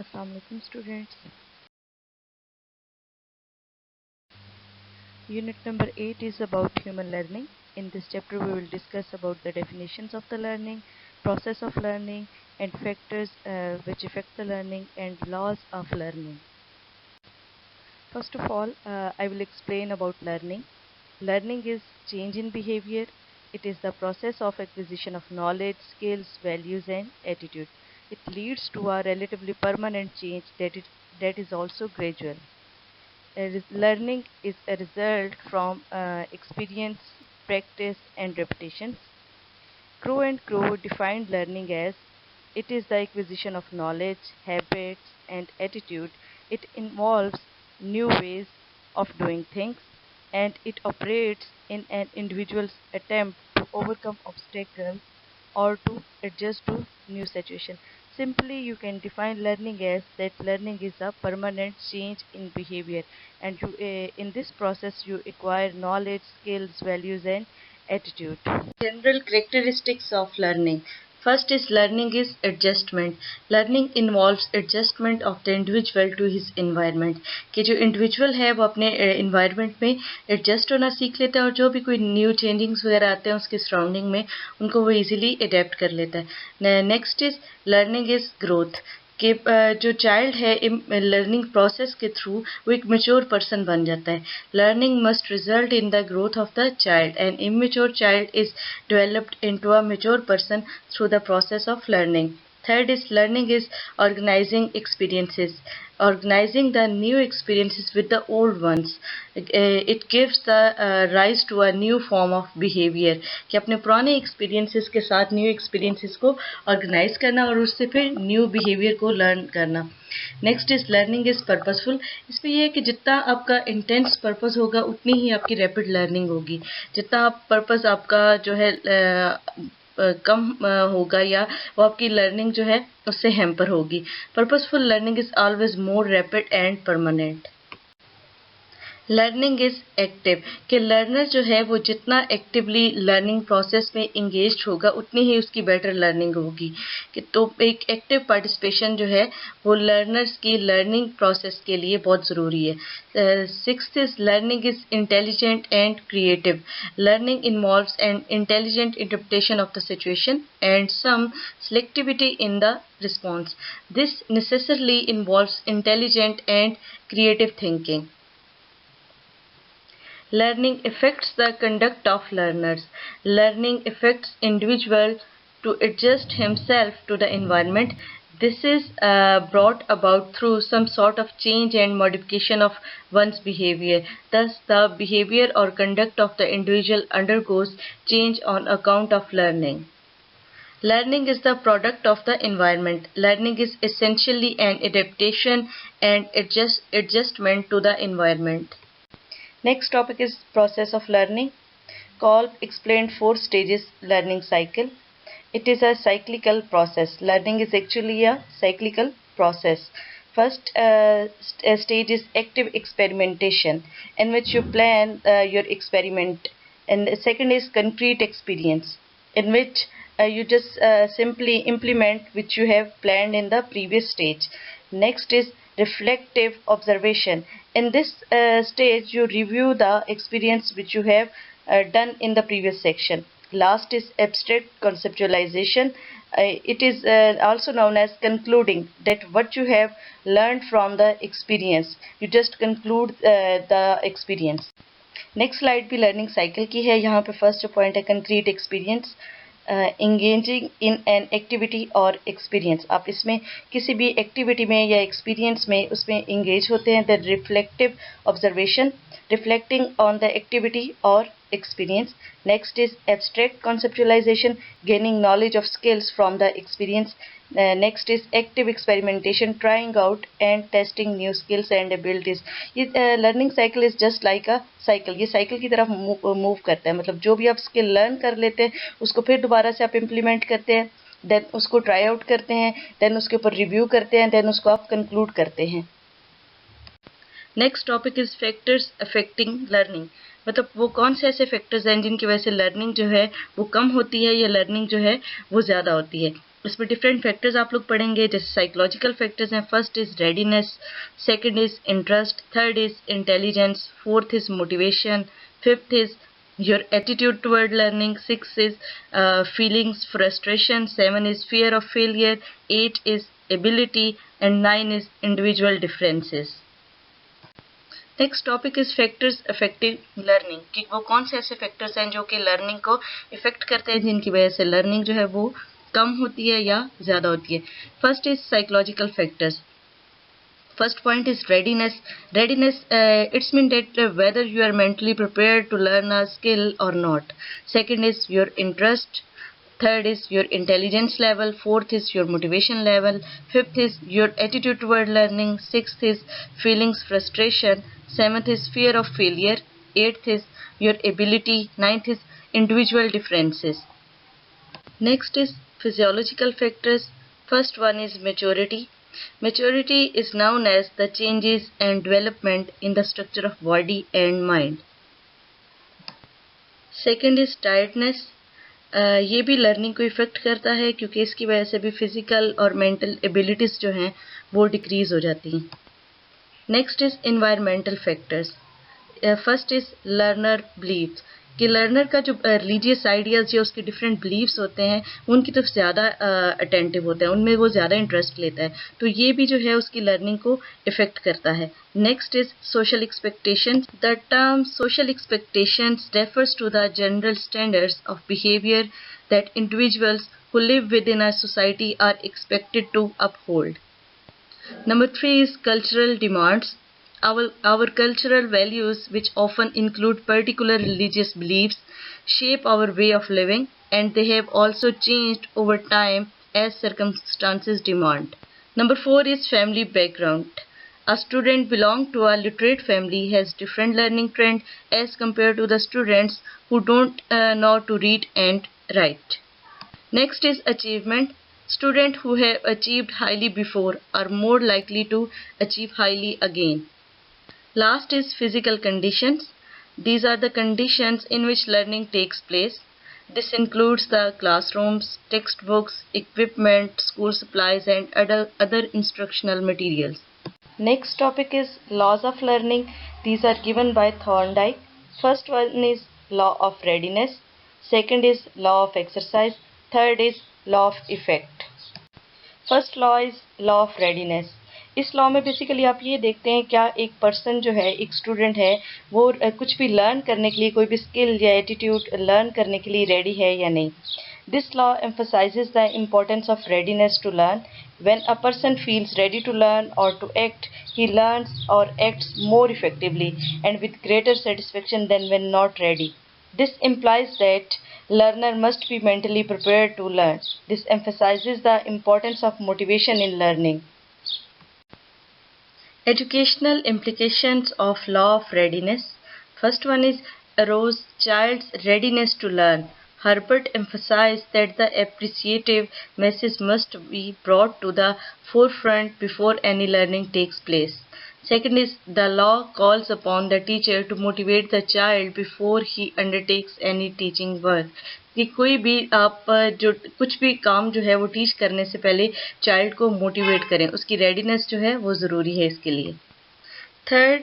Assalamu alaikum students. Unit number 8 is about human learning. In this chapter we will discuss about the definitions of the learning, process of learning, and factors which affect the learning and laws of learning. First of all, I will explain about learning. Learning is change in behavior. It is the process of acquisition of knowledge, skills, values, and attitude. It leads to a relatively permanent change that is also gradual. Learning is a result from experience, practice, and repetitions. Crow and Crow defined learning as it is the acquisition of knowledge, habits, and attitude. It involves new ways of doing things, and it operates in an individual's attempt to overcome obstacles or to adjust to new situations. Simply, you can define learning as that learning is a permanent change in behavior, and in this process you acquire knowledge, skills, values, and attitude. General characteristics of learning. First is learning is adjustment. Learning involves adjustment of the individual to his environment. कि जो individual है वो अपने environment में adjust होना सीख लेता है और जो भी कोई new changings वगैरह आते हैं उसके surrounding में उनको वो easily adapt कर लेता है. Next is learning is growth. कि जो चाइल्ड है लर्निंग प्रोसेस के थ्रू वो एक मेच्योर पर्सन बन जाता है. Learning must result in the growth of the child and immature child is developed into a mature person through the process of learning. Third is learning is organizing experiences. Organizing the new experiences with the old ones. It gives the rise to a new form of behavior. कि अपने पुराने experiences के साथ new experiences को organize करना और उससे फिर new behavior को learn करना. Next is learning is purposeful. इसमें यह है कि जितना आपका intense purpose होगा उतनी ही आपकी rapid learning होगी. जितना आप purpose आपका जो है कम होगा या वो आपकी लर्निंग जो है उससे हैम्पर होगी. Purposeful learning is always more rapid and permanent. Learning is active. कि लर्नर जो है वो जितना एक्टिवली लर्निंग प्रोसेस में इंगेज होगा उतनी ही उसकी बेटर लर्निंग होगी. कि तो एक एक्टिव पार्टिसिपेशन जो है वो लर्नर्स की लर्निंग प्रोसेस के लिए बहुत ज़रूरी है. Sixth is learning is intelligent and creative. Learning involves an intelligent interpretation of the situation and some selectivity in the response. This necessarily involves intelligent and creative thinking. Learning affects the conduct of learners. Learning affects individual to adjust himself to the environment. This is brought about through some sort of change and modification of one's behavior. Thus, the behavior or conduct of the individual undergoes change on account of learning. Learning is the product of the environment. Learning is essentially an adaptation and adjustment to the environment. Next topic is process of learning. Kolb explained 4 stages learning cycle. It is a cyclical process. Learning is actually a cyclical process. First stage is active experimentation, in which you plan your experiment. And the second is concrete experience, in which you just simply implement which you have planned in the previous stage. Next is reflective observation. In this stage you review the experience which you have done in the previous section. Last is abstract conceptualization. It is also known as concluding, that what you have learned from the experience you just conclude the experience. Next slide भी learning cycle की है. यहाँ पे first point है concrete experience. Engaging in an activity और experience. आप इसमें किसी भी एक्टिविटी में या एक्सपीरियंस में उसमें इंगेज होते हैं. The reflective observation, reflecting on the activity और experience. Next is abstract conceptualization, gaining knowledge of skills from the experience. Next is active experimentation, trying out and testing new skills and abilities. ये learning cycle is just like a cycle. ये cycle की तरफ move करता है. मतलब जो भी आप skill learn कर लेते हैं उसको फिर दोबारा से आप implement करते हैं, then उसको try out करते हैं, then उसके ऊपर review करते हैं, then उसको आप conclude करते हैं. Next topic is factors affecting learning. मतलब वो कौन से ऐसे फैक्टर्स हैं जिनकी वजह से लर्निंग जो है वो कम होती है या लर्निंग जो है वो ज़्यादा होती है. इसमें डिफरेंट फैक्टर्स आप लोग पढ़ेंगे, जैसे साइकोलॉजिकल फैक्टर्स हैं. First is readiness, second is interest, third is intelligence, fourth is motivation, fifth is your attitude toward learning, six is feelings, frustration, seven is fear of failure, eight is ability, and nine is individual differences. Next topic is factors affecting learning, कि वो कौन से ऐसे factors हैं जो कि learning को effect करते हैं, जिनकी वजह से लर्निंग जो है वो कम होती है या ज़्यादा होती है. First is psychological factors. First point is readiness. Readiness, it's mean that whether you are mentally prepared to learn a skill or not. Second is your interest. Third is your intelligence level. Fourth is your motivation level. Fifth is your attitude toward learning. Sixth is feelings, frustration. Seventh is fear of failure. Eighth is your ability. Ninth is individual differences. Next is physiological factors. First one is maturity. Maturity is known as the changes and development in the structure of body and mind. Second is tiredness. ये भी learning को affect करता है, क्योंकि इसकी वजह से भी फिजिकल और मेंटल एबिलिटीज जो हैं वो डिक्रीज हो जाती हैं. Next is environmental factors. First is learner beliefs, कि लर्नर का जो रिलीजियस आइडियाज़ या उसके डिफरेंट बिलीव्स होते हैं उनकी तरफ ज़्यादा अटेंटिव होता है, उनमें वो ज़्यादा इंटरेस्ट लेता है, तो ये भी जो है उसकी लर्निंग को इफेक्ट करता है. Next is social expectations. The term social expectations refers to the general standards of behaviour that individuals who live within a society are expected to uphold. Number 3 is cultural demands. Our cultural values, which often include particular religious beliefs, shape our way of living, and they have also changed over time as circumstances demand. Number 4 is family background. A student belonging to a literate family has different learning trend as compared to the students who don't know to read and write. Next is achievement. Students who have achieved highly before are more likely to achieve highly again. Last is physical conditions. These are the conditions in which learning takes place. This includes the classrooms, textbooks, equipment, school supplies, and other instructional materials. Next topic is laws of learning. These are given by Thorndike. First one is law of readiness. Second is law of exercise. Third is law of effect. First law is law of readiness. इस law में basically आप ये देखते हैं क्या एक person जो है, एक स्टूडेंट है, वो कुछ भी लर्न करने के लिए, कोई भी स्किल या एटीट्यूड लर्न करने के लिए रेडी है या नहीं. This law emphasizes the importance of readiness to learn. When a person feels ready to learn or to act, he learns or acts more effectively and with greater satisfaction than when not ready. This implies that learner must be mentally prepared to learn. This emphasizes the importance of motivation in learning. Educational implications of law of readiness. First one is arouse child's readiness to learn. Herbert emphasized that the appreciative message must be brought to the forefront before any learning takes place. Second is the law calls upon the teacher to motivate the child before he undertakes any teaching work. कि कोई भी आप जो कुछ भी काम जो है वो टीच करने से पहले चाइल्ड को मोटिवेट करें, उसकी रेडीनेस जो है वो ज़रूरी है इसके लिए. Third,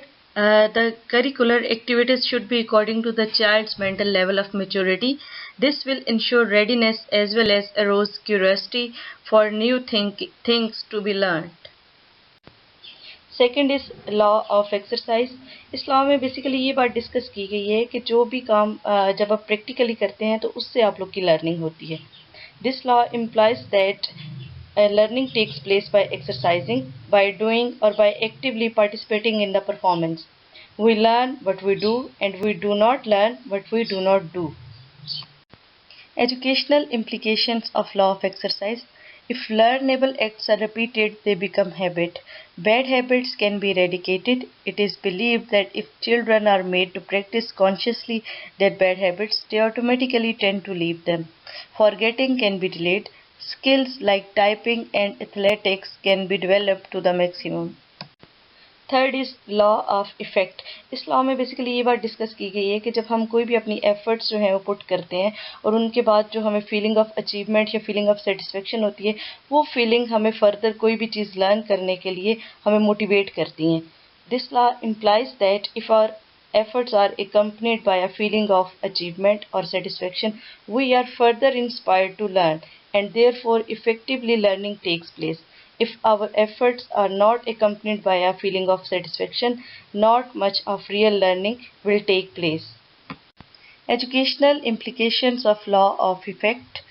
the curricular activities should be according to the child's mental level of maturity. This will ensure readiness as well as arouse curiosity for new things to be learned. Second is law of exercise. इस law में basically ये बात discuss की गई है कि जो भी काम जब आप प्रैक्टिकली करते हैं तो उससे आप लोग की लर्निंग होती है. This law implies that learning takes place by exercising, by doing, or by actively participating in the performance. We learn what we do, and we do not learn what we do not do. Educational implications of law of exercise. If learnable acts are repeated, they become habit. Bad habits can be eradicated. It is believed that if children are made to practice consciously their bad habits, they automatically tend to leave them. Forgetting can be delayed. Skills like typing and athletics can be developed to the maximum. Third is law of effect. इस law में basically ये बात discuss की गई है कि जब हम कोई भी अपनी एफर्ट्स जो हैं वो पुट करते हैं और उनके बाद जो हमें फीलिंग ऑफ अचीवमेंट या फीलिंग ऑफ सेटिस्फेक्शन होती है, वो फीलिंग हमें फर्दर कोई भी चीज़ लर्न करने के लिए हमें मोटिवेट करती हैं। This law implies that if our efforts are accompanied by a feeling of achievement or satisfaction, we are further inspired to learn, and therefore effectively learning takes place. If our efforts are not accompanied by a feeling of satisfaction, not much of real learning will take place. Educational implications of law of effect.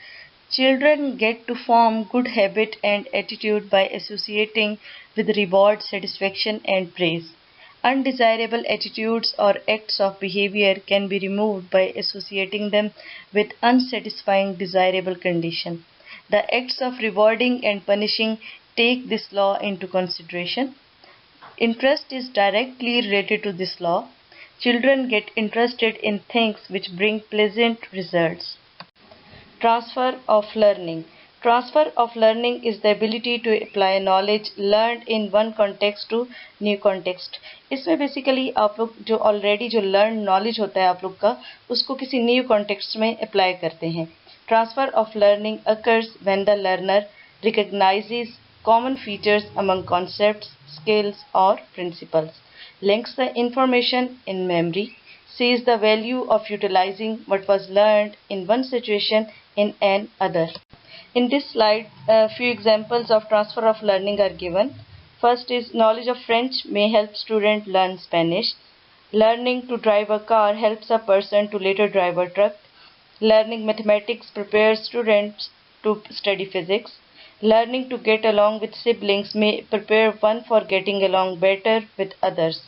Children get to form good habit and attitude by associating with reward, satisfaction and praise. Undesirable attitudes or acts of behavior can be removed by associating them with unsatisfying desirable condition. The acts of rewarding and punishing take this law into consideration. Interest is directly related to this law. Children get interested in things which bring pleasant results. Transfer of learning. Transfer of learning is the ability to apply knowledge learned in one context to new context. इसमें basically आप लोग जो already जो learn knowledge होता है आप लोग का, उसको किसी न्यू कॉन्टेक्स्ट में अप्लाई करते हैं. Transfer of learning occurs when the learner recognizes common features among concepts, skills or principles, links the information in memory, sees the value of utilizing what was learned in one situation in another. In this slide, a few examples of transfer of learning are given. First is knowledge of French may help student learn Spanish. Learning to drive a car helps a person to later drive a truck. Learning mathematics prepares students to study physics. Learning to get along with siblings may prepare one for getting along better with others.